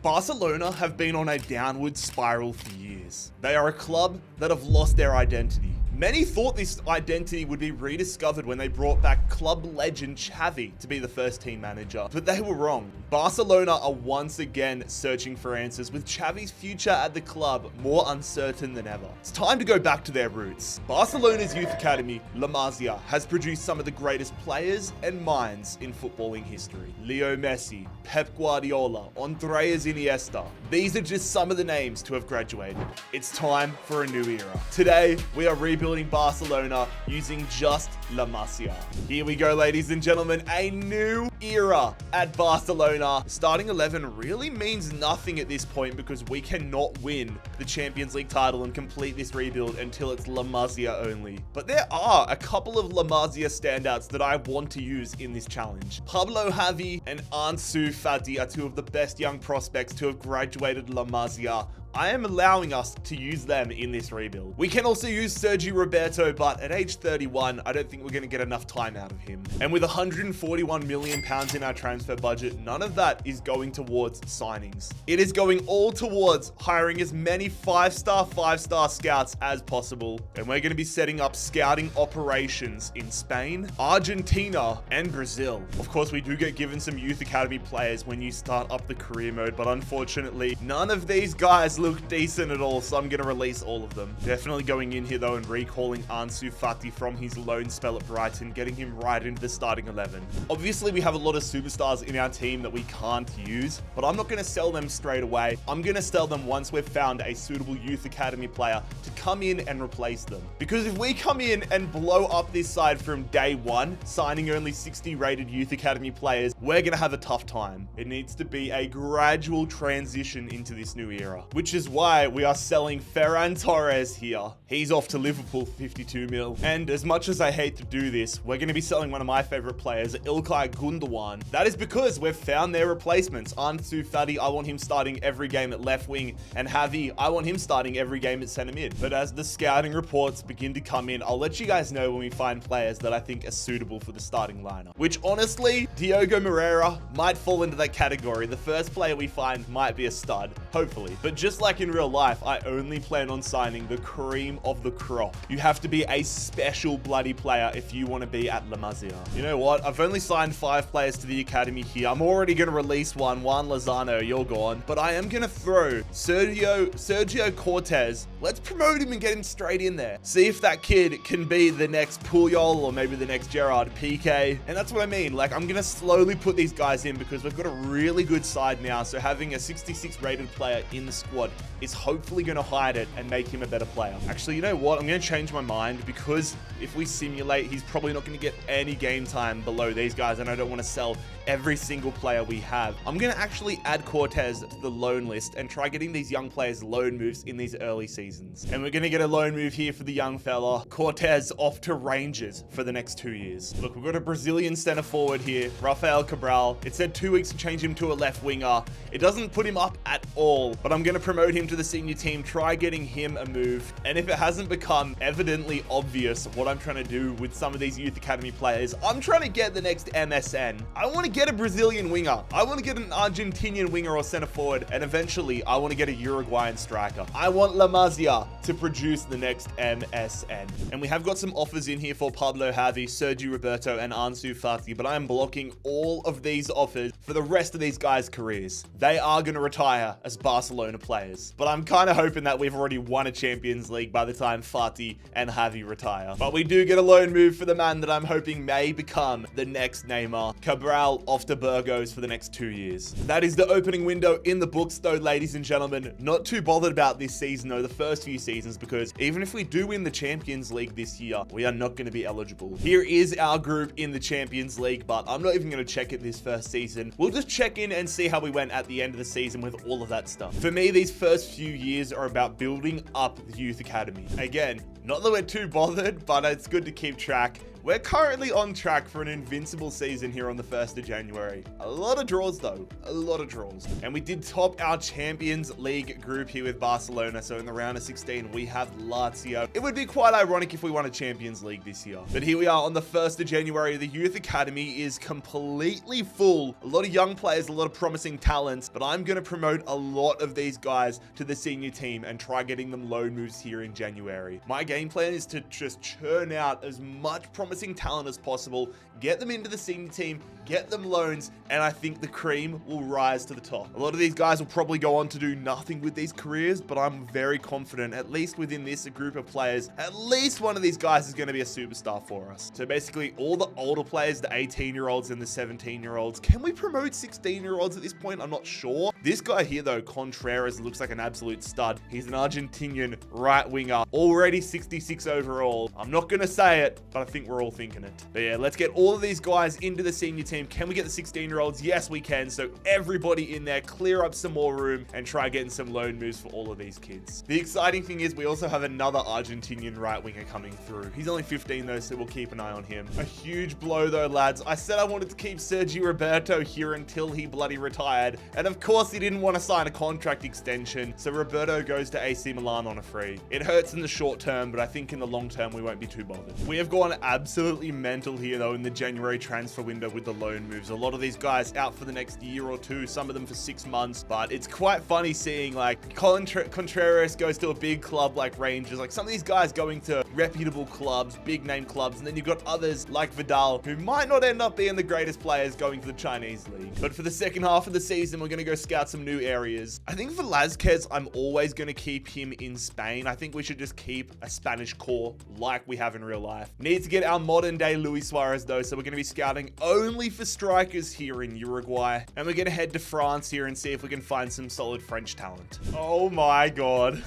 Barcelona have been on a downward spiral for years. They are a club that have lost their identity. Many thought this identity would be rediscovered when they brought back club legend Xavi to be the first team manager, but they were wrong. Barcelona are once again searching for answers, with Xavi's future at the club more uncertain than ever. It's time to go back to their roots. Barcelona's youth academy, La Masia, has produced some of the greatest players and minds in footballing history. Leo Messi, Pep Guardiola, Andres Iniesta. These are just some of the names to have graduated. It's time for a new era. Today, we are rebuilding Barcelona using just La Masia. Here we go, ladies and gentlemen, a new era at Barcelona. Starting 11 really means nothing at this point because we cannot win the Champions League title and complete this rebuild until it's La Masia only. But there are a couple of La Masia standouts that I want to use in this challenge. Pablo Xavi and Ansu Fati are two of the best young prospects to have graduated La Masia. I am allowing us to use them in this rebuild. We can also use Sergi Roberto, but at age 31, I don't think we're going to get enough time out of him. And with 141 million pounds in our transfer budget, none of that is going towards signings. It is going all towards hiring as many five-star scouts as possible. And we're going to be setting up scouting operations in Spain, Argentina, and Brazil. Of course, we do get given some youth academy players when you start up the career mode, but unfortunately, none of these guys look decent at all, so I'm going to release all of them. Definitely going in here though and recalling Ansu Fati from his loan spell at Brighton, getting him right into the starting 11. Obviously, we have a lot of superstars in our team that we can't use, but I'm not going to sell them straight away. I'm going to sell them once we've found a suitable youth academy player to come in and replace them. Because if we come in and blow up this side from day one, signing only 60 rated youth academy players, we're going to have a tough time. It needs to be a gradual transition into this new era, which is why we are selling Ferran Torres here. He's off to Liverpool for 52 mil. And as much as I hate to do this, we're going to be selling one of my favorite players, Ilkay Gundogan. That is because we've found their replacements. Ansu Fati, I want him starting every game at left wing, and Xavi, I want him starting every game at center mid. But as the scouting reports begin to come in, I'll let you guys know when we find players that I think are suitable for the starting lineup. Which honestly, Diogo Moreira might fall into that category. The first player we find might be a stud, hopefully. But just like in real life, I only plan on signing the cream of the crop. You have to be a special bloody player if you want to be at La Masia. You know what? I've only signed 5 players to the academy here. I'm already going to release Juan Lozano, you're gone. But I am going to throw Sergio Cortez. Let's promote him and get him straight in there. See if that kid can be the next Puyol or maybe the next Gerard Piqué. And that's what I mean. Like, I'm going to slowly put these guys in because we've got a really good side now. So having a 66 rated player in the squad is hopefully going to hide it and make him a better player. Actually, you know what? I'm going to change my mind because if we simulate, he's probably not going to get any game time below these guys, and I don't want to sell every single player we have. I'm going to actually add Cortez to the loan list and try getting these young players loan moves in these early seasons. And we're going to get a loan move here for the young fella. Cortez off to Rangers for the next 2 years. Look, we've got a Brazilian center forward here, Rafael Cabral. It said 2 weeks to change him to a left winger. It doesn't put him up at all, but I'm going to promote him to the senior team, try getting him a move. And if it hasn't become evidently obvious what I'm trying to do with some of these youth academy players, I'm trying to get the next MSN. I want to get a Brazilian winger. I want to get an Argentinian winger or center forward. And eventually I want to get a Uruguayan striker. I want La Masia to produce the next MSN. And we have got some offers in here for Pablo Xavi, Sergi Roberto, and Ansu Fati, but I am blocking all of these offers for the rest of these guys' careers. They are going to retire as Barcelona players. But I'm kind of hoping that we've already won a Champions League by the time Fati and Xavi retire. But we do get a loan move for the man that I'm hoping may become the next Neymar. Cabral off to Burgos for the next 2 years. That is the opening window in the books though, ladies and gentlemen. Not too bothered about this season though, the first few seasons, because even if we do win the Champions League this year, we are not going to be eligible. Here is our group in the Champions League, but I'm not even going to check it this first season. We'll just check in and see how we went at the end of the season with all of that stuff. For me, these first few years are about building up the youth academy. Again, not that we're too bothered, but it's good to keep track. We're currently on track for an invincible season here on the 1st of January. A lot of draws though, a lot of draws. And we did top our Champions League group here with Barcelona. So in the round of 16, we have Lazio. It would be quite ironic if we won a Champions League this year. But here we are on the 1st of January. The Youth Academy is completely full. A lot of young players, a lot of promising talents, but I'm going to promote a lot of these guys to the senior team and try getting them loan moves here in January. My game plan is to just churn out as much promising talent as possible, get them into the senior team, get them loans, and I think the cream will rise to the top. A lot of these guys will probably go on to do nothing with these careers, but I'm very confident, at least within this group of players, at least one of these guys is going to be a superstar for us. So basically all the older players, the 18-year-olds and the 17-year-olds, can we promote 16-year-olds at this point? I'm not sure. This guy here though, Contreras, looks like an absolute stud. He's an Argentinian right winger, already 66 overall. I'm not going to say it, but I think we're all thinking it. But yeah, let's get all of these guys into the senior team. Can we get the 16-year-olds? Yes, we can. So everybody in there, clear up some more room and try getting some loan moves for all of these kids. The exciting thing is we also have another Argentinian right winger coming through. He's only 15 though, so we'll keep an eye on him. A huge blow though, lads. I said I wanted to keep Sergi Roberto here until he bloody retired. And of course he didn't want to sign a contract extension. So Roberto goes to AC Milan on a free. It hurts in the short term, but I think in the long term, we won't be too bothered. We have gone absolutely mental here though in the January transfer window with the loan moves. A lot of these guys out for the next year or two, some of them for 6 months, but it's quite funny seeing like Contreras goes to a big club like Rangers, like some of these guys going to reputable clubs, big name clubs, and then you've got others like Vidal who might not end up being the greatest players going to the Chinese league. But for the second half of the season, we're going to go scout some new areas. I think for Velázquez, I'm always going to keep him in Spain. I think we should just keep a Spanish core like we have in real life. Need to get our modern day Luis Suarez though, so we're going to be scouting only for strikers here in Uruguay. And we're going to head to France here and see if we can find some solid French talent. Oh my God.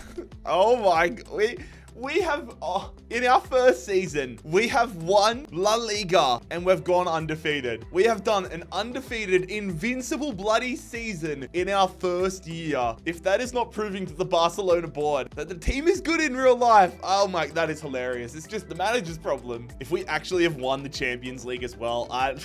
Oh my God. We have, in our first season, we have won La Liga and we've gone undefeated. We have done an undefeated, invincible bloody season in our first year. If that is not proving to the Barcelona board that the team is good in real life, oh my, that is hilarious. It's just the manager's problem. If we actually have won the Champions League as well, I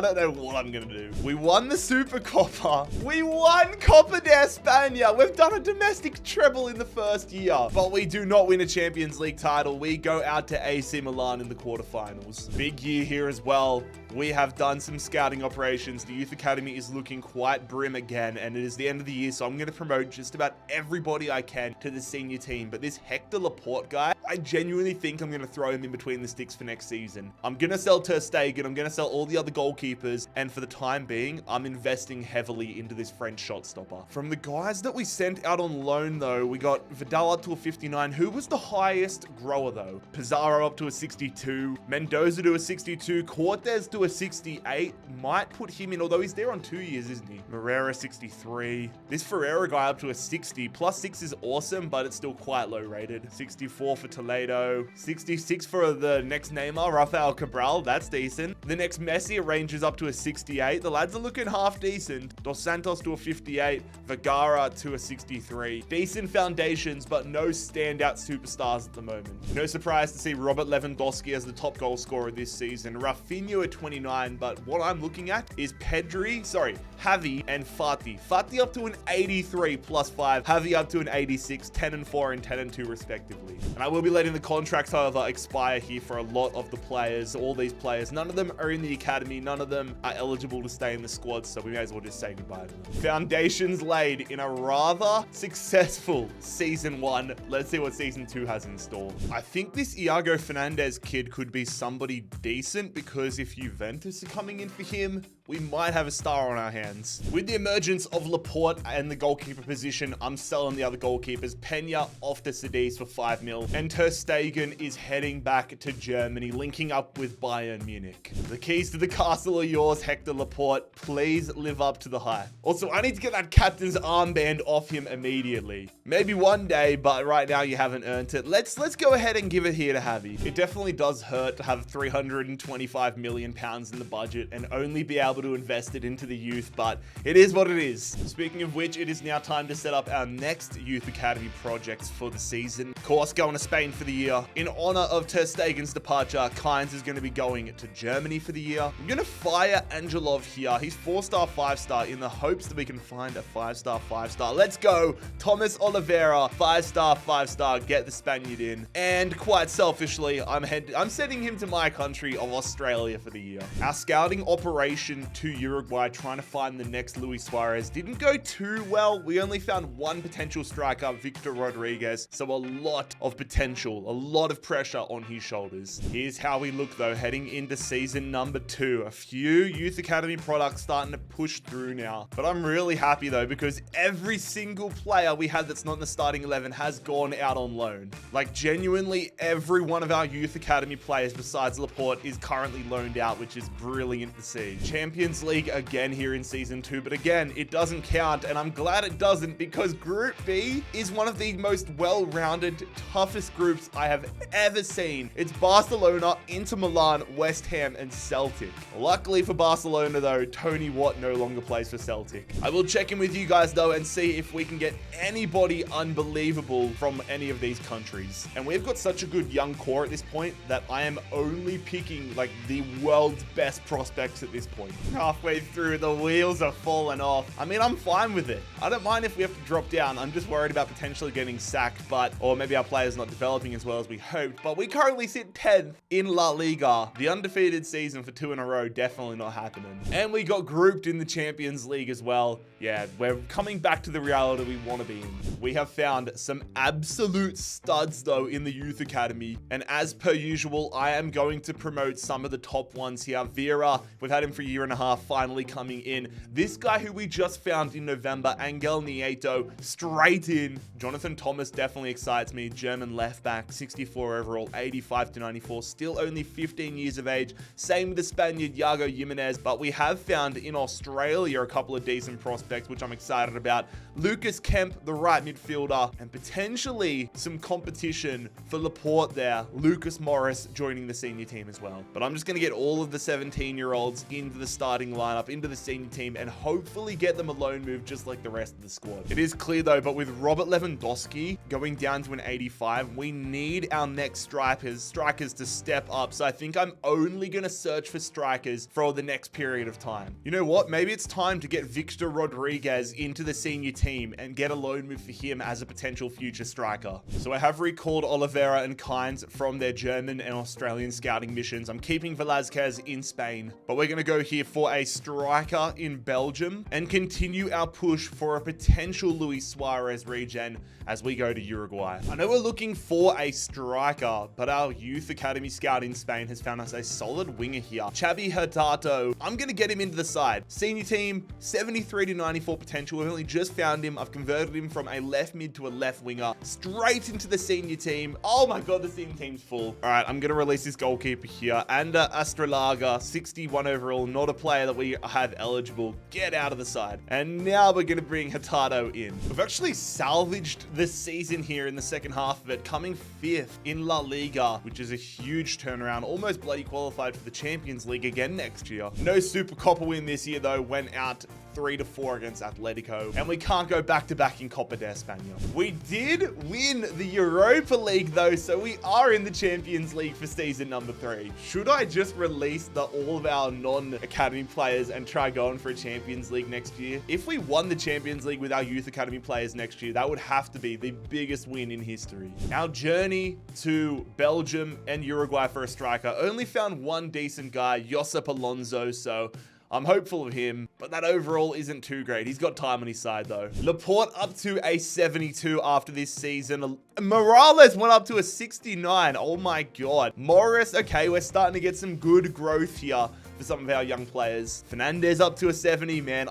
don't know what I'm going to do. We won the Super Copa. We won Copa de España. We've done a domestic treble in the first year, but we do not win a Champions League title. We go out to AC Milan in the quarterfinals. Big year here as well. We have done some scouting operations. The Youth Academy is looking quite brim again, and it is the end of the year, so I'm going to promote just about everybody I can to the senior team. But this Hector Laporte guy, I genuinely think I'm going to throw him in between the sticks for next season. I'm going to sell Ter Stegen. I'm going to sell all the other goalkeepers, and for the time being, I'm investing heavily into this French shot stopper. From the guys that we sent out on loan, though, we got Vidal up to a 59. Who was the highest grower, though? Pizarro up to a 62. Mendoza to a 62. Cortez to a 68. Might put him in, although he's there on 2 years, isn't he? Morera 63. This Ferreira guy up to a 60. Plus 6 is awesome, but it's still quite low rated. 64 for Toledo. 66 for the next Neymar, Rafael Cabral. That's decent. The next Messi ranges up to a 68. The lads are looking half decent. Dos Santos to a 58. Vergara to a 63. Decent foundations, but no standout superstars at the moment. No surprise to see Robert Lewandowski as the top goal scorer this season. Rafinha at 29, but what I'm looking at is Javi and Fati. Fati up to an 83 plus 5. Javi up to an 86, 10 and 4 and 10 and 2 respectively. And I will be letting the contracts, however, expire here for a lot of the players, all these players. None of them are in the academy. None of them are eligible to stay in the squad, so we may as well just say goodbye to them. Foundations laid in a rather successful season 1. Let's see what season 2 has in store. I think this Iago Fernandez kid could be somebody decent, because if Juventus are coming in for him, we might have a star on our hands. With the emergence of Laporte and the goalkeeper position, I'm selling the other goalkeepers. Peña off to Cadiz for 5 mil. And Ter Stegen is heading back to Germany, linking up with Bayern Munich. The keys to the castle are yours, Hector Laporte. Please live up to the hype. Also, I need to get that captain's armband off him immediately. Maybe one day, but right now you haven't earned it. Let's go ahead and give it here to Javi. It definitely does hurt to have £325 million in the budget and only be able able to invest it into the youth, but it is what it is. Speaking of which, it is now time to set up our next youth academy projects for the season. Of course, going to Spain for the year. In honor of Ter Stegen's departure, Kynes is going to be going to Germany for the year. I'm going to fire Angelov here. He's 4-star, 5-star in the hopes that we can find a 5-star, 5-star. Let's go. Thomas Oliveira, 5-star, 5-star. Get the Spaniard in. And quite selfishly, I'm sending him to my country of Australia for the year. Our scouting operation to Uruguay, trying to find the next Luis Suarez, didn't go too well. We only found one potential striker, Victor Rodriguez. So a lot of potential, a lot of pressure on his shoulders. Here's how we look though, heading into season number 2. A few youth academy products starting to push through now. But I'm really happy though, because every single player we had that's not in the starting 11 has gone out on loan. Like genuinely every one of our youth academy players besides Laporte is currently loaned out, which is brilliant to see. Champions League again here in season 2, but again, it doesn't count, and I'm glad it doesn't, because Group B is one of the most well-rounded, toughest groups I have ever seen. It's Barcelona, Inter Milan, West Ham, and Celtic. Luckily for Barcelona though, Tony Watt no longer plays for Celtic. I will check in with you guys though and see if we can get anybody unbelievable from any of these countries. And we've got such a good young core at this point that I am only picking like the world's best prospects at this point. Halfway through, the wheels are falling off. I mean, I'm fine with it. I don't mind if we have to drop down. I'm just worried about potentially getting sacked, or maybe our players not developing as well as we hoped. But we currently sit 10th in La Liga. The undefeated season for 2 in a row, definitely not happening. And we got grouped in the Champions League as well. Yeah, we're coming back to the reality we want to be in. We have found some absolute studs though in the youth academy. And as per usual, I am going to promote some of the top ones here. Vera, we've had him for a year and a half, finally coming in. This guy who we just found in November, Angel Nieto, straight in. Jonathan Thomas definitely excites me. German left back, 64 overall, 85 to 94, still only 15 years of age. Same with the Spaniard, Iago Jimenez, but we have found in Australia a couple of decent prospects, which I'm excited about. Lucas Kemp, the right midfielder, and potentially some competition for Laporte there. Lucas Morris joining the senior team as well. But I'm just going to get all of the 17-year-olds into the starting lineup, into the senior team, and hopefully get them a loan move just like the rest of the squad. It is clear though, but with Robert Lewandowski going down to an 85, we need our next strikers to step up. So I think I'm only going to search for strikers for the next period of time. You know what? Maybe it's time to get Victor Rodriguez into the senior team and get a loan move for him as a potential future striker. So I have recalled Oliveira and Kynes from their German and Australian scouting missions. I'm keeping Velázquez in Spain, but we're going to go here for a striker in Belgium and continue our push for a potential Luis Suarez regen as we go to Uruguay. I know we're looking for a striker, but our youth academy scout in Spain has found us a solid winger here. Xavi Hurtado. I'm going to get him into the side. Senior team, 73 to 94 potential. We've only just found him. I've converted him from a left mid to a left winger, straight into the senior team. Oh my God, the senior team's full. All right, I'm going to release this goalkeeper here. Ander Astralaga, 61 overall, not a player that we have eligible. Get out of the side. And now we're going to bring Hurtado in. We've actually salvaged the season here in the second half of it, coming 5th in La Liga, which is a huge turnaround. Almost bloody qualified for the Champions League again next year. No Super Copa win this year though, went out 3-4 against Atletico, and we can't go back-to-back in Copa de España. We did win the Europa League though, so we are in the Champions League for season number 3. Should I just release all of our non-academy players and try going for a Champions League next year? If we won the Champions League with our youth academy players next year, that would have to be the biggest win in history. Our journey to Belgium and Uruguay for a striker only found one decent guy, Josip Alonso, so I'm hopeful of him, but that overall isn't too great. He's got time on his side though. Laporte up to a 72 after this season. Morales went up to a 69. Oh my God. Morris, okay, we're starting to get some good growth here for some of our young players. Fernandez up to a 70, man.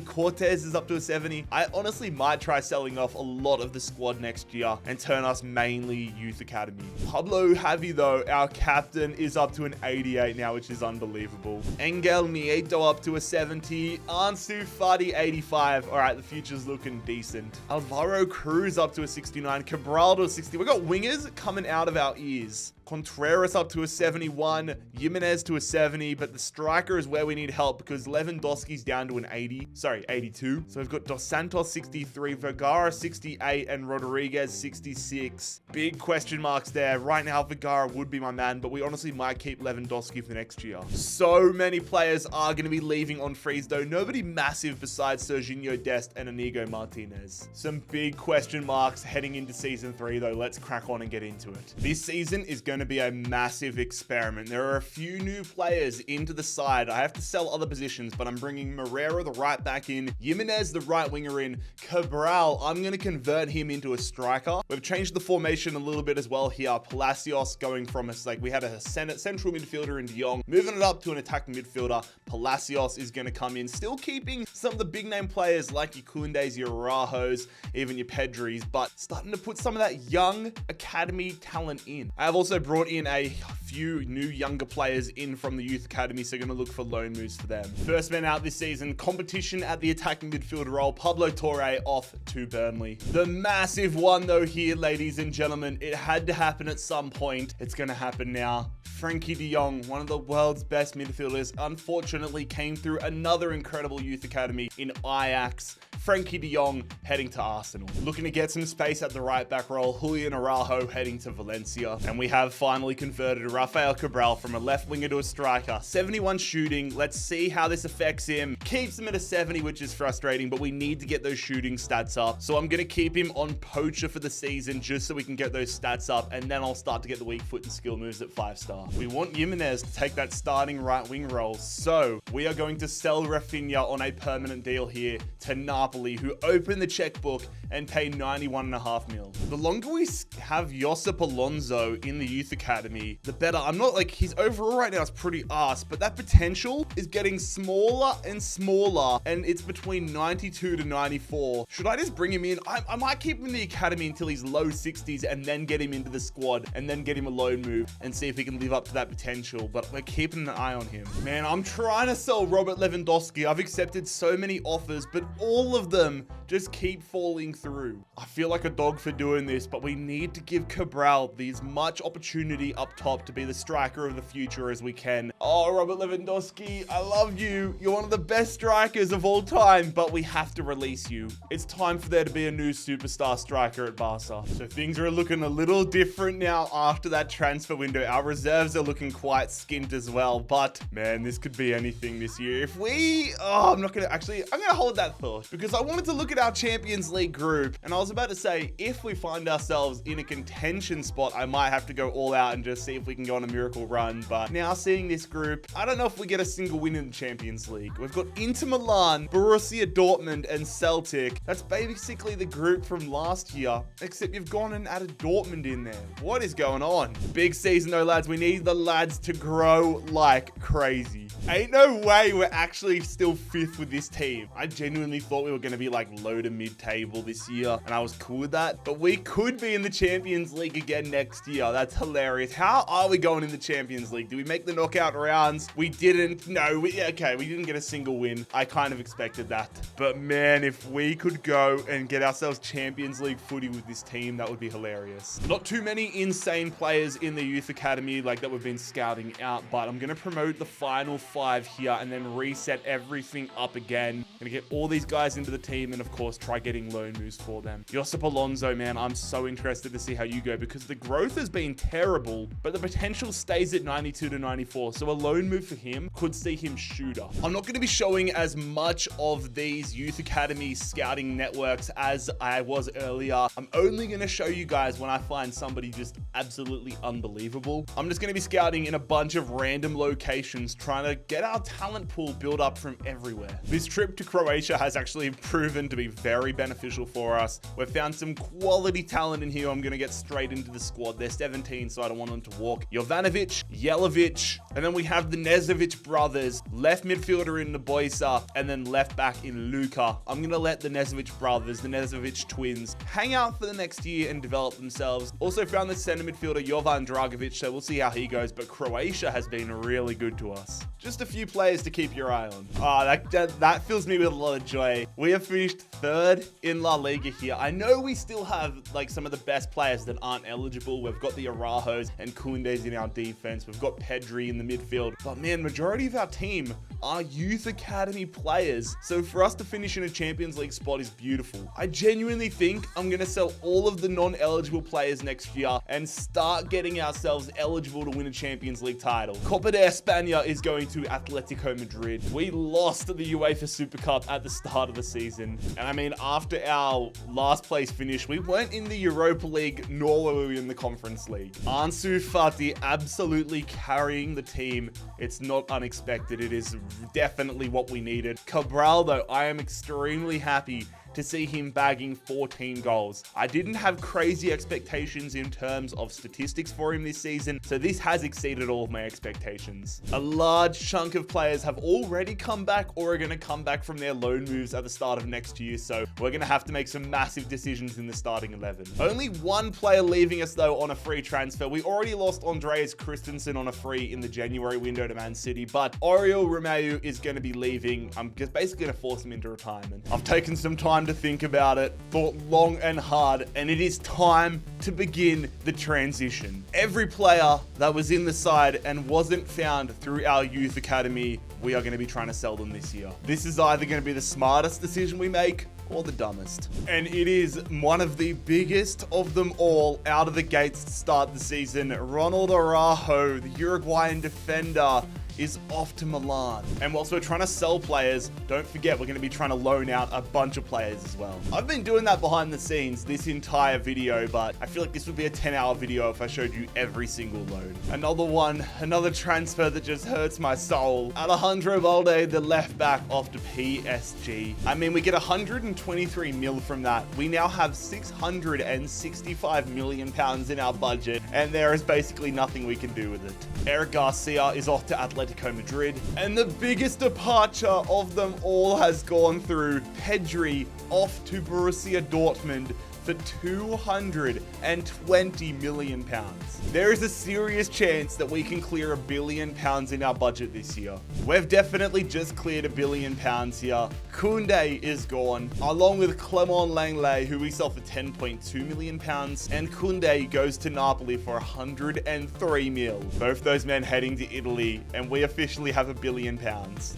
Cortez is up to a 70. I honestly might try selling off a lot of the squad next year and turn us mainly youth academy. Pablo Javi though, our captain, is up to an 88 now, which is unbelievable. Angel Nieto up to a 70. Ansu Fati 85. All right, the future's looking decent. Alvaro Cruz up to a 69. Cabral to a 60. We got wingers coming out of our ears. Contreras up to a 71, Jimenez to a 70, but the striker is where we need help because Lewandowski's down to an 82. So we've got Dos Santos 63, Vergara 68, and Rodriguez 66. Big question marks there. Right now, Vergara would be my man, but we honestly might keep Lewandowski for the next year. So many players are going to be leaving on freeze, though. Nobody massive besides Serginho Dest and Inigo Martinez. Some big question marks heading into season 3, though. Let's crack on and get into it. This season is going to be a massive experiment. There are a few new players into the side. I have to sell other positions, but I'm bringing Moreira, the right back, in, Jimenez, the right winger, in, Cabral, I'm going to convert him into a striker. We've changed the formation a little bit as well here. Palacios going from us, like we had a central midfielder in De Jong, moving it up to an attacking midfielder. Palacios is going to come in, still keeping some of the big name players like your Koundés, your Araujo's, even your Pedris, but starting to put some of that young academy talent in. I have also brought in a few new younger players in from the youth academy, so going to look for loan moves for them. First man out this season, competition at the attacking midfield role, Pablo Torre off to Burnley. The massive one though here, ladies and gentlemen, it had to happen at some point. It's going to happen now. Frenkie de Jong, one of the world's best midfielders, unfortunately came through another incredible youth academy in Ajax. Frenkie de Jong heading to Arsenal. Looking to get some space at the right back role, Julian Araujo heading to Valencia. And we have finally converted Rafael Cabral from a left winger to a striker. 71 shooting. Let's see how this affects him. Keeps him at a 70, which is frustrating, but we need to get those shooting stats up. So I'm going to keep him on poacher for the season just so we can get those stats up, and then I'll start to get the weak foot and skill moves at 5-star. We want Jimenez to take that starting right wing role. So we are going to sell Rafinha on a permanent deal here to Napoli, who open the checkbook and pay 91.5 mil. The longer we have Josip Alonso in the youth academy, the better. I'm not like, his overall right now is pretty arse, but that potential is getting smaller and smaller, and it's between 92 to 94. Should I just bring him in? I might keep him in the academy until he's low 60s and then get him into the squad and then get him a loan move and see if he can live up to that potential, but we're keeping an eye on him. Man, I'm trying to sell Robert Lewandowski. I've accepted so many offers, but all of them just keep falling through. I feel like a dog for doing this, but we need to give Cabral as much opportunity up top to be the striker of the future as we can. Oh, Robert Lewandowski, I love you. You're one of the best strikers of all time, but we have to release you. It's time for there to be a new superstar striker at Barca. So things are looking a little different now after that transfer window. Our reserves are looking quite skint as well, but man, this could be anything this year. If we, I'm going to hold that thought because I wanted to look at our Champions League group, and I was about to say, if we find ourselves in a contention spot, I might have to go all out and just see if we can go on a miracle run. But now seeing this group, I don't know if we get a single win in the Champions League. We've got Inter Milan, Borussia Dortmund, and Celtic. That's basically the group from last year, except you've gone and added Dortmund in there. What is going on? Big season though, lads. We need the lads to grow like crazy. Ain't no way we're actually still 5th with this team. I genuinely thought we were going to be like low to mid-table this year, and I was cool with that. But we could be in the Champions League again next year. That's hilarious. How are we going in the Champions League? Do we make the knockout rounds? We didn't. No, we didn't get a single win. I kind of expected that. But man, if we could go and get ourselves Champions League footy with this team, that would be hilarious. Not too many insane players in the youth academy like that we've been scouting out, but I'm going to promote the final 5 here and then reset everything up again. Going to get all these guys into the team and of course try getting loan moves for them. Josip Alonso, man, I'm so interested to see how you go because the growth has been terrible, but the potential stays at 92 to 94. So a loan move for him could see him shoot up. I'm not going to be showing as much of these youth academy scouting networks as I was earlier. I'm only going to show you guys when I find somebody just absolutely unbelievable. I'm just going to be scouting in a bunch of random locations, trying to get our talent pool built up from everywhere. This trip to Croatia has actually proven to be very beneficial for us. We've found some quality talent in here. I'm going to get straight into the squad. They're 17, so I don't want them to walk. Jovanovic, Jelavic, and then we we have the Nezovic brothers, left midfielder in Boisa, and then left back in Luka. I'm going to let the Nezovic brothers, the Nezovic twins, hang out for the next year and develop themselves. Also found the center midfielder Jovan Dragovic, so we'll see how he goes, but Croatia has been really good to us. Just a few players to keep your eye on. That fills me with a lot of joy. We have finished third in La Liga here. I know we still have like some of the best players that aren't eligible. We've got the Araujo's and Koundés in our defense. We've got Pedri in the midfield. But man, majority of our team are youth academy players. So for us to finish in a Champions League spot is beautiful. I genuinely think I'm going to sell all of the non-eligible players next year and start getting ourselves eligible to win a Champions League title. Copa de España is going to Atletico Madrid. We lost the UEFA Super Cup at the start of the season. And I mean, after our last place finish, we weren't in the Europa League, nor were we in the Conference League. Ansu Fati absolutely carrying the team. It's not unexpected. It is definitely what we needed. Cabral, though, I am extremely happy to see him bagging 14 goals. I didn't have crazy expectations in terms of statistics for him this season, so this has exceeded all of my expectations. A large chunk of players have already come back or are going to come back from their loan moves at the start of next year, so we're going to have to make some massive decisions in the starting 11. Only one player leaving us, though, on a free transfer. We already lost Andreas Christensen on a free in the January window to Man City, but Oriol Romeu is going to be leaving. I'm just basically going to force him into retirement. I've taken some time to think about it, thought long and hard, and it is time to begin the transition. Every player that was in the side and wasn't found through our youth academy, we are going to be trying to sell them this year. This is either going to be the smartest decision we make or the dumbest. And it is one of the biggest of them all out of the gates to start the season. Ronald Araujo, the Uruguayan defender, is off to Milan. And whilst we're trying to sell players, don't forget we're going to be trying to loan out a bunch of players as well. I've been doing that behind the scenes this entire video, but I feel like this would be a 10-hour video if I showed you every single loan. Another transfer that just hurts my soul. Alejandro Balde, the left back, off to PSG. I mean, we get 123 mil from that. We now have 665 million pounds in our budget, and there is basically nothing we can do with it. Eric Garcia is off to Atletico Madrid. And the biggest departure of them all has gone through. Pedri off to Borussia Dortmund for 220 million pounds. There is a serious chance that we can clear £1 billion in our budget this year. We've definitely just cleared £1 billion here. Koundé is gone, along with Clement Langley, who we sell for 10.2 million pounds, and Koundé goes to Napoli for 103 mil. Both those men heading to Italy, and we officially have £1 billion.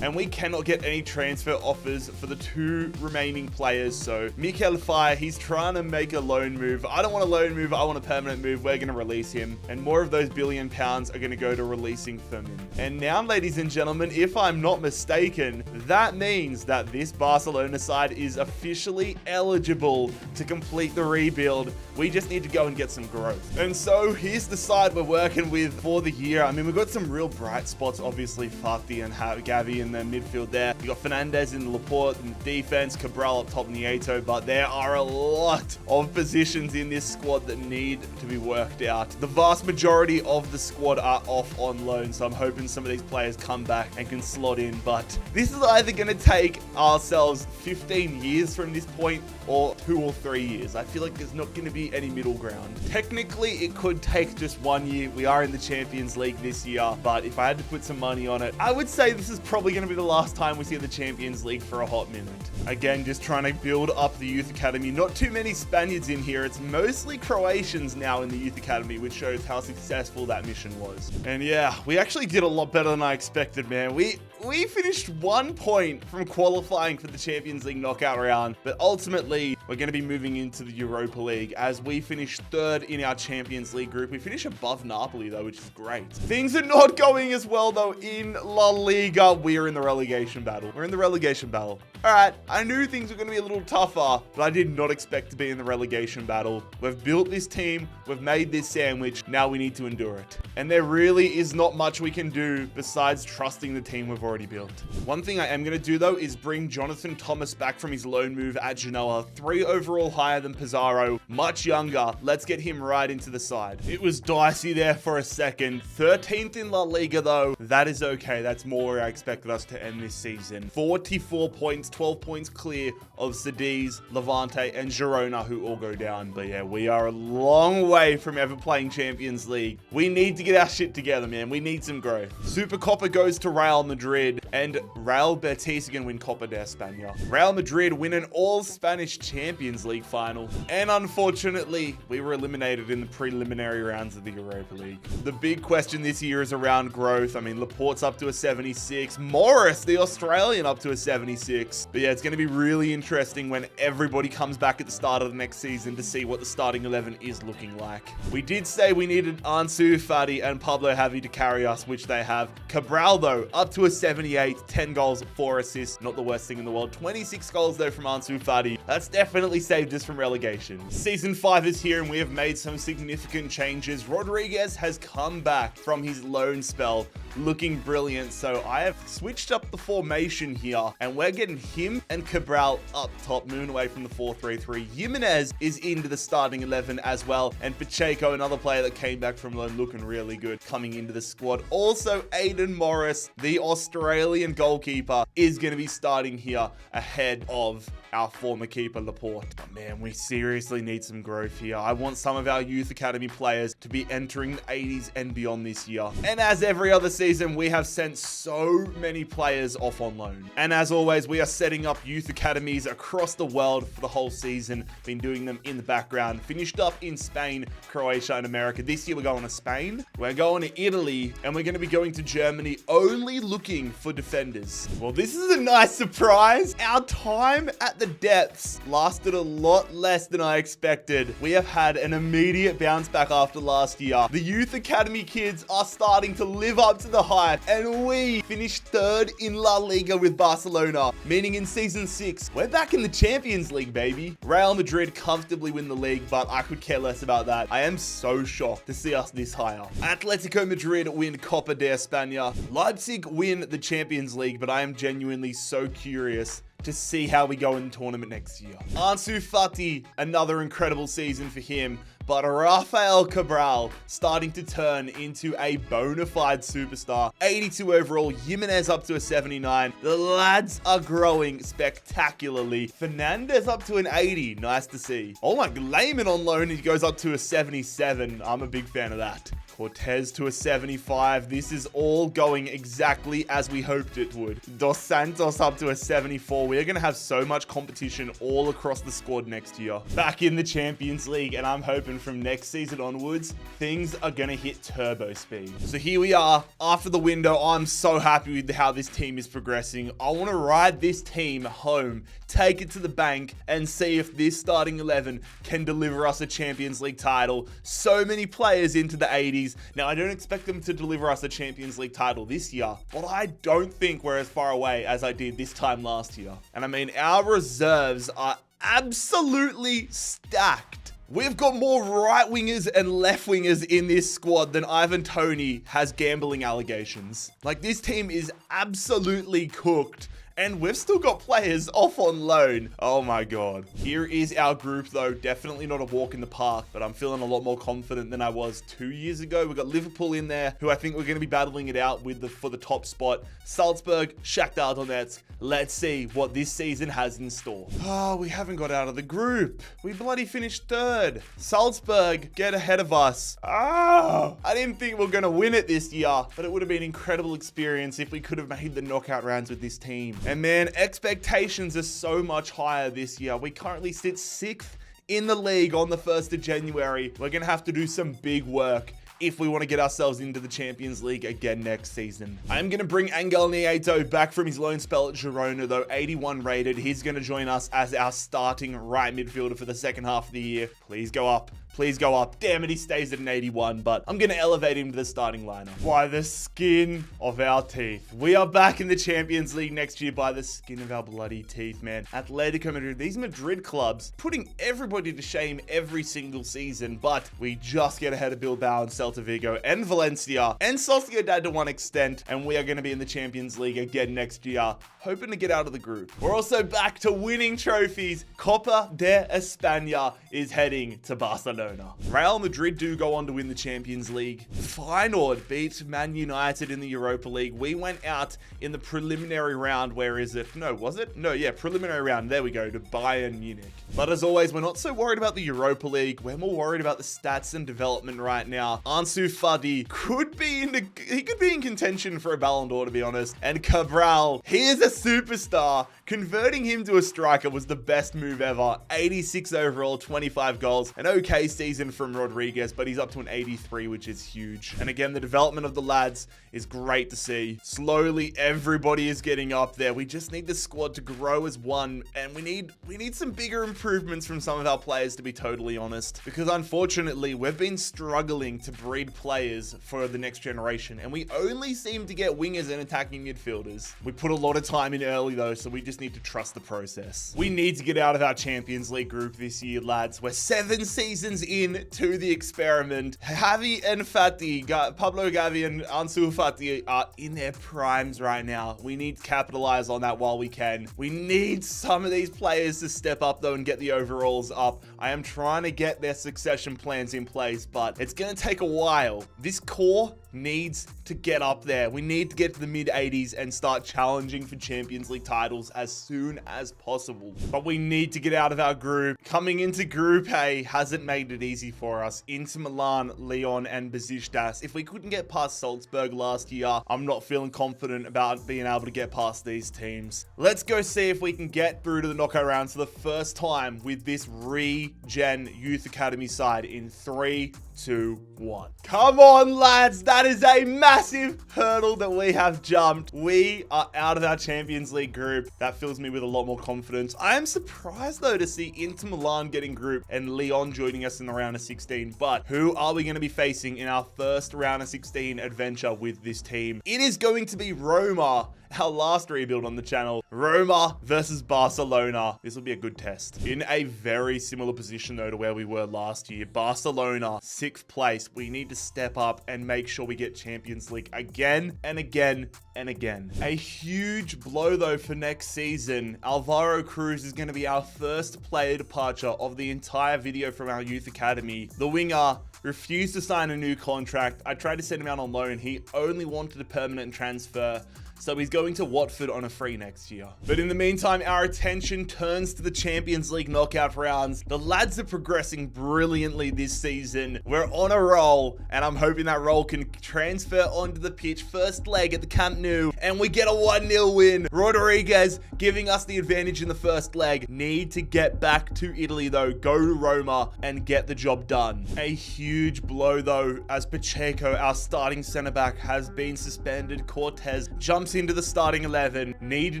And we cannot get any transfer offers for the two remaining players, so Mikel Fire, he's trying to make a loan move. I don't want a loan move, I want a permanent move. We're going to release him, and more of those £1 billion are going to go to releasing Firmin. And now, ladies and gentlemen, if I'm not mistaken, that means that this Barcelona side is officially eligible to complete the rebuild. We just need to go and get some growth. And so here's the side we're working with for the year. I mean, we've got some real bright spots, obviously. Fati and Gavi in the midfield there. You got Fernandez in Laporte in defense, Cabral up top, Nieto, but there are a lot of positions in this squad that need to be worked out. The vast majority of the squad are off on loan, so I'm hoping some of these players come back and can slot in, but this is either going to take ourselves 15 years from this point or 2 or 3 years. I feel like there's not going to be any middle ground. Technically, it could take just 1 year. We are in the Champions League this year, but if I had to put some money on it, I would say this is probably going to be the last time we see the Champions League for a hot minute. Again, just trying to build up the youth academy. Not too many Spaniards in here. It's mostly Croatians now in the youth academy, which shows how successful that mission was. And yeah, we actually did a lot better than I expected, man. We finished 1 point from qualifying for the Champions League knockout round, but ultimately we're going to be moving into the Europa League as we finish third in our Champions League group. We finish above Napoli though, which is great. Things are not going as well though in La Liga. We're in the relegation battle. We're in the relegation battle. All right, I knew things were going to be a little tougher, but I did not expect to be in the relegation battle. We've built this team, we've made this sandwich, now we need to endure it. And there really is not much we can do besides trusting the team we've already built. One thing I am going to do though is bring Jonathan Thomas back from his loan move at Genoa. 3 overall higher than Pizarro, much younger. Let's get him right into the side. It was dicey there for a second. 13th in La Liga though. That is okay. That's more where I expected us to end this season. 44 points, 12 points clear of Cadiz, Levante, and Girona, who all go down. But yeah, we are a long way from ever playing Champions League. We need to get our shit together, man. We need some growth. Super Copa goes to Real Madrid, and Real Betis are going to win Copa de España. Real Madrid win an all-Spanish Champions League final. And unfortunately, we were eliminated in the preliminary rounds of the Europa League. The big question this year is around growth. I mean, Laporte's up to a 76. Morris, the Australian, up to a 76. But yeah, it's going to be really interesting when everybody comes back at the start of the next season to see what the starting 11 is looking like. We did say we needed Ansu Fati and Pablo Javi to carry us, which they have. Cabral, though, up to a 78, 10 goals, 4 assists. Not the worst thing in the world. 26 goals, though, from Ansu Fati. That's definitely saved us from relegation. Season 5 is here, and we have made some significant changes. Rodriguez has come back from his loan spell, looking brilliant. So I have switched up the formation here, and we're getting him and Cabral up top, moving away from the 4-3-3. Jimenez is into the starting 11 as well, and Pacheco, another player that came back from loan, looking really good coming into the squad. Also, Aiden Morris, the Australian goalkeeper, is going to be starting here ahead of our former keeper Laporte. But man, we seriously need some growth here. I want some of our youth academy players to be entering the 80s and beyond this year. And as every other season, we have sent so many players off on loan. And as always, we are setting up youth academies across the world for the whole season. Been doing them in the background. Finished up in Spain, Croatia, and America. This year we're going to Spain, we're going to Italy, and we're going to be going to Germany, only looking for defenders. Well, this is a nice surprise. Our time at the depths lasted a lot less than I expected. We have had an immediate bounce back after last year. The youth academy kids are starting to live up to the hype, and we finished 3rd in La Liga with Barcelona, meaning in season 6, we're back in the Champions League, baby. Real Madrid comfortably win the league, but I could care less about that. I am so shocked to see us this higher. Atletico Madrid win Copa de España. Leipzig win the Champions League, but I am genuinely so curious to see how we go in the tournament next year. Ansu Fati, another incredible season for him. But Rafael Cabral starting to turn into a bona fide superstar. 82 overall, Jimenez up to a 79. The lads are growing spectacularly. Fernandez up to an 80. Nice to see. Oh my, Lehmann on loan, he goes up to a 77. I'm a big fan of that. Cortez to a 75. This is all going exactly as we hoped it would. Dos Santos up to a 74. We're going to have so much competition all across the squad next year. Back in the Champions League, and I'm hoping from next season onwards, things are going to hit turbo speed. So here we are after the window. I'm so happy with how this team is progressing. I want to ride this team home, take it to the bank, and see if this starting 11 can deliver us a Champions League title. So many players into the 80s. Now, I don't expect them to deliver us a Champions League title this year, but I don't think we're as far away as I did this time last year. And I mean, our reserves are absolutely stacked. We've got more right wingers and left wingers in this squad than Ivan Toney has gambling allegations. Like, this team is absolutely cooked. And we've still got players off on loan. Oh my God. Here is our group though. Definitely not a walk in the park, but I'm feeling a lot more confident than I was 2 years ago. We've got Liverpool in there, who I think we're going to be battling it out with for the top spot. Salzburg, Shakhtar Donetsk. Let's see what this season has in store. Oh, we haven't got out of the group. We bloody finished 3rd. Salzburg, get ahead of us. I didn't think we were going to win it this year, but it would have been an incredible experience if we could have made the knockout rounds with this team. And man, expectations are so much higher this year. We currently sit 6th in the league on the 1st of January. We're going to have to do some big work if we want to get ourselves into the Champions League again next season. I'm going to bring Angel Nieto back from his loan spell at Girona, though, 81 rated. He's going to join us as our starting right midfielder for the second half of the year. Please go up. Please go up. Damn it, he stays at an 81, but I'm going to elevate him to the starting lineup. By the skin of our teeth. We are back in the Champions League next year by the skin of our bloody teeth, man. Atletico Madrid, these Madrid clubs, putting everybody to shame every single season, but we just get ahead of Bilbao and Celta Vigo and Valencia and Sociedad to one extent, and we are going to be in the Champions League again next year, hoping to get out of the group. We're also back to winning trophies. Copa de España is heading to Barcelona. Real Madrid do go on to win the Champions League. Feyenoord beat Man United in the Europa League. We went out in the preliminary round. Where is it? No, was it? No, yeah, preliminary round. There we go, to Bayern Munich. But as always, we're not so worried about the Europa League. We're more worried about the stats and development right now. Ansu Fati could be in contention for a Ballon d'Or, to be honest. And Cabral, he is a superstar. Converting him to a striker was the best move ever. 86 overall, 25 goals. An okay season from Rodriguez, but he's up to an 83, which is huge. And again, the development of the lads is great to see. Slowly, everybody is getting up there. We just need the squad to grow as one, and we need some bigger improvements from some of our players, to be totally honest. Because unfortunately, we've been struggling to breed players for the next generation, and we only seem to get wingers and attacking midfielders. We put a lot of time in early though, so we just need to trust the process. We need to get out of our Champions League group this year, lads. We're 7 seasons in to the experiment. Javi and Fati, Pablo Gavi and Ansu Fati are in their primes right now. We need to capitalize on that while we can. We need some of these players to step up though and get the overalls up. I am trying to get their succession plans in place, but it's going to take a while. This core needs to get up there. We need to get to the mid-80s and start challenging for Champions League titles as soon as possible. But we need to get out of our group. Coming into Group A hasn't made it easy for us. Inter Milan, Lyon, and Besiktas. If we couldn't get past Salzburg last year, I'm not feeling confident about being able to get past these teams. Let's go see if we can get through to the knockout rounds for the first time with this regen youth academy side in 3, 2, 1. Come on, lads. That is a massive hurdle that we have jumped. We are out of our Champions League group. That fills me with a lot more confidence. I am surprised though to see Inter Milan getting group and Lyon joining us in the round of 16. But who are we going to be facing in our first round of 16 adventure with this team? It is going to be Roma, our last rebuild on the channel. Roma versus Barcelona. This will be a good test. In a very similar position though to where we were last year. Barcelona, 6th place. We need to step up and make sure we get Champions League again and again and again. A huge blow though for next season. Alvaro Cruz is going to be our first player departure of the entire video from our youth academy. The winger refused to sign a new contract. I tried to send him out on loan. He only wanted a permanent transfer. So he's going to Watford on a free next year. But in the meantime, our attention turns to the Champions League knockout rounds. The lads are progressing brilliantly this season. We're on a roll, and I'm hoping that roll can transfer onto the pitch. First leg at the Camp Nou, and we get a 1-0 win. Rodriguez giving us the advantage in the first leg. Need to get back to Italy though. Go to Roma and get the job done. A huge blow though, as Pacheco, our starting centre back, has been suspended. Cortez jumps into the starting 11. Need to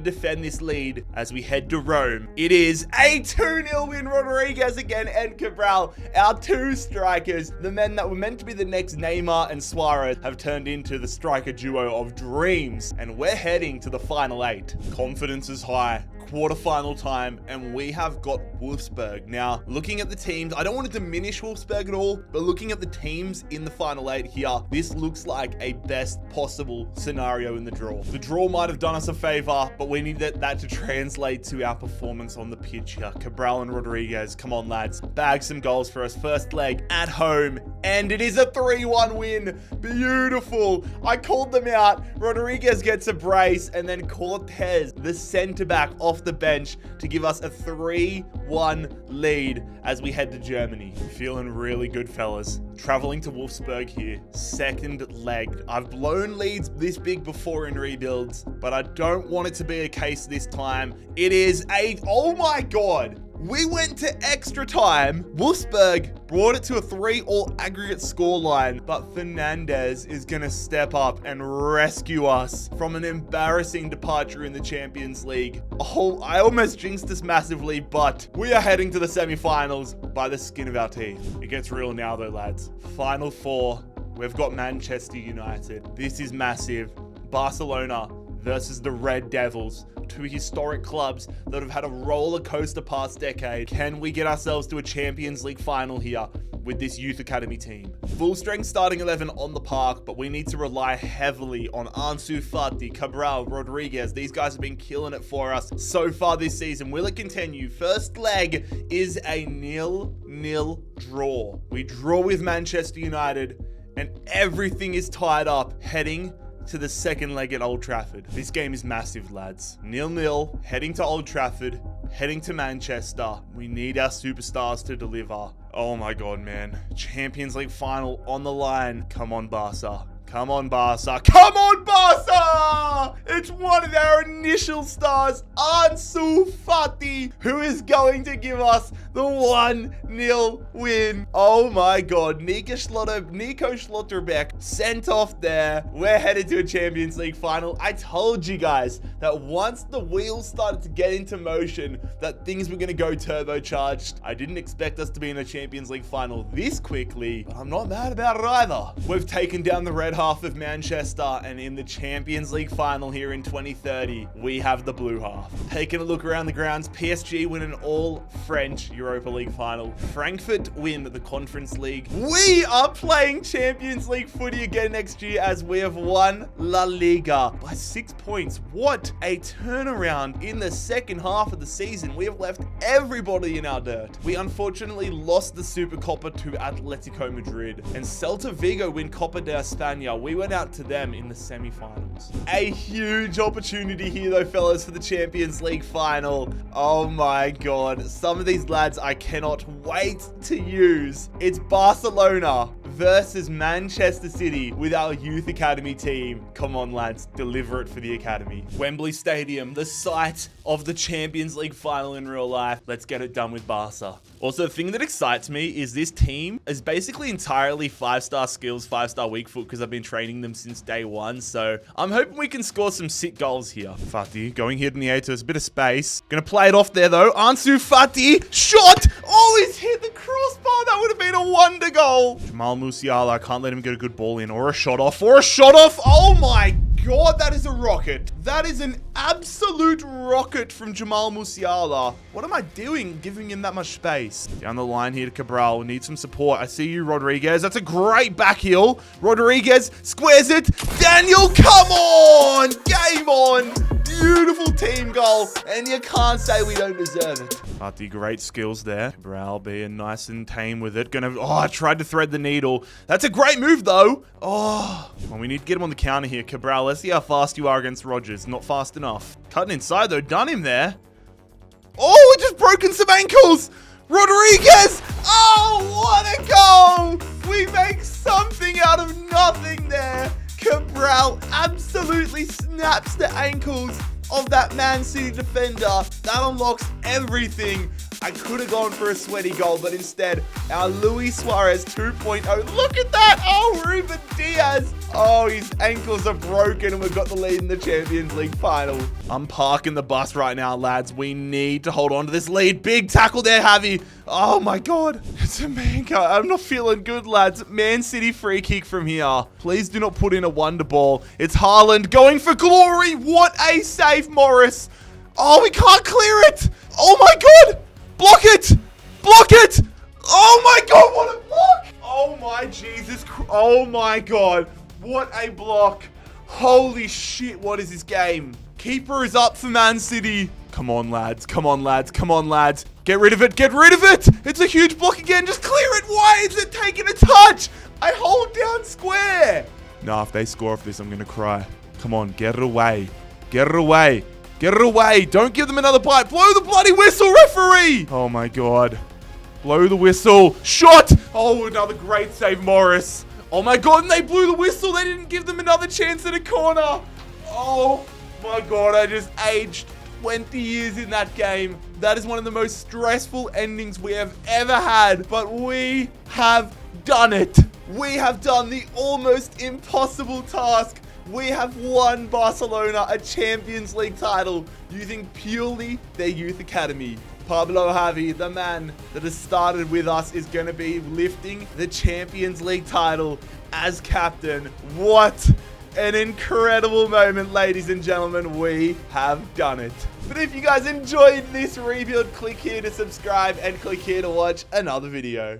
defend this lead as we head to Rome. It is a 2-0 win. Rodriguez again and Cabral, our 2 strikers. The men that were meant to be the next Neymar and Suarez have turned into the striker duo of dreams. And we're heading to the final 8. Confidence is high. Quarterfinal time, and we have got Wolfsburg. Now, looking at the teams, I don't want to diminish Wolfsburg at all, but looking at the teams in the final 8 here, this looks like a best possible scenario in the draw. The draw might have done us a favor, but we need that to translate to our performance on the pitch here. Cabral and Rodriguez, come on lads, bag some goals for us. First leg at home, and it is a 3-1 win. Beautiful. I called them out. Rodriguez gets a brace, and then Cortez, the center back, off the bench to give us a 3-1 lead as we head to Germany. Feeling really good, fellas. Traveling to Wolfsburg here, second leg. I've blown leads this big before in rebuilds, but I don't want it to be a case this time. It is oh my God. We went to extra time. Wolfsburg brought it to a 3-all aggregate scoreline, but Fernandez is going to step up and rescue us from an embarrassing departure in the Champions League. Oh, I almost jinxed us massively, but we are heading to the semi-finals by the skin of our teeth. It gets real now though, lads. Final 4. We've got Manchester United. This is massive. Barcelona versus the Red Devils. 2 historic clubs that have had a roller coaster past decade. Can we get ourselves to a Champions League final here with this youth academy team? Full strength starting 11 on the park, but we need to rely heavily on Ansu Fati, Cabral, Rodriguez. These guys have been killing it for us so far this season. Will it continue? First leg is a 0-0 draw. We draw with Manchester United and everything is tied up heading to the second leg at Old Trafford. This game is massive, lads. 0-0, heading to Old Trafford, heading to Manchester. We need our superstars to deliver. Oh my God, man. Champions League final on the line. Come on, Barca. Come on, Barca. Come on, Barca! It's one of our initial stars, Ansu Fati, who is going to give us the 1-0 win. Oh my God. Nico Schlotterbeck sent off there. We're headed to a Champions League final. I told you guys that once the wheels started to get into motion, that things were going to go turbocharged. I didn't expect us to be in a Champions League final this quickly, but I'm not mad about it either. We've taken down the red half of Manchester, and in the Champions League final here in 2030, we have the blue half. Taking a look around the grounds, PSG win an all-French Europa League final. Frankfurt win the Conference League. We are playing Champions League footy again next year as we have won La Liga by 6 points. What a turnaround in the second half of the season. We have left everybody in our dirt. We unfortunately lost the Supercopa to Atletico Madrid, and Celta Vigo win Copa de España. We went out to them in the semi-finals. A huge opportunity here though, fellas, for the Champions League final. Oh my God. Some of these lads I cannot wait to use. It's Barcelona versus Manchester City with our youth academy team. Come on, lads, deliver it for the academy. Wembley Stadium, the site of the Champions League final in real life. Let's get it done with Barca. Also, the thing that excites me is this team is basically entirely 5-star skills, 5-star weak foot, because I've been training them since day 1. So I'm hoping we can score some sick goals here. Fati going here in the A, there's a bit of space. Gonna play it off there though. Ansu Fati, shot! Oh, he's hit the crossbar. That would have been a wonder goal. Jamal Musiala, I can't let him get a good ball in, or a shot off, Oh my God, that is a rocket. That is an absolute rocket from Jamal Musiala. What am I doing giving him that much space? Down the line here to Cabral. We need some support. I see you, Rodriguez. That's a great back heel. Rodriguez squares it. Daniel, come on! Game on! Beautiful team goal, and you can't say we don't deserve it. Fati, great skills there. Cabral being nice and tame with it. I tried to thread the needle. That's a great move though. Oh, well, we need to get him on the counter here. Cabral, let's see how fast you are against Rodgers. Not fast enough. Cutting inside though, done him there. Oh, we just broken some ankles. Rodriguez! Oh, what a goal! We make something out of nothing there. Cabral absolutely snaps the ankles of that Man City defender. That unlocks everything. I could have gone for a sweaty goal, but instead, our Luis Suarez 2.0. Look at that. Oh, Ruben Diaz. Oh, his ankles are broken, and we've got the lead in the Champions League final. I'm parking the bus right now, lads. We need to hold on to this lead. Big tackle there, Javi. Oh, my God. It's a man. I'm not feeling good, lads. Man City free kick from here. Please do not put in a wonder ball. It's Haaland going for glory. What a save, Morris. Oh, we can't clear it. Oh, my God. Block it! Block it! Oh my God, what a block! Oh my Jesus Christ. Oh my God, what a block. Holy shit, what is this game? Keeper is up for Man City. Come on, lads. Come on, lads. Come on, lads. Get rid of it. Get rid of it. It's a huge block again. Just clear it. Why is it taking a touch? I hold down square. Nah, if they score off this, I'm going to cry. Come on, get it away. Get it away. Get it away. Don't give them another bite. Blow the bloody whistle, referee. Oh, my God. Blow the whistle. Shot. Oh, another great save, Morris. Oh, my God. And they blew the whistle. They didn't give them another chance at a corner. Oh, my God. I just aged 20 years in that game. That is one of the most stressful endings we have ever had, but we have done it. We have done the almost impossible task. We have won Barcelona a Champions League title using purely their youth academy. Pablo Javi, the man that has started with us, is going to be lifting the Champions League title as captain. What an incredible moment, ladies and gentlemen. We have done it. But if you guys enjoyed this rebuild, click here to subscribe and click here to watch another video.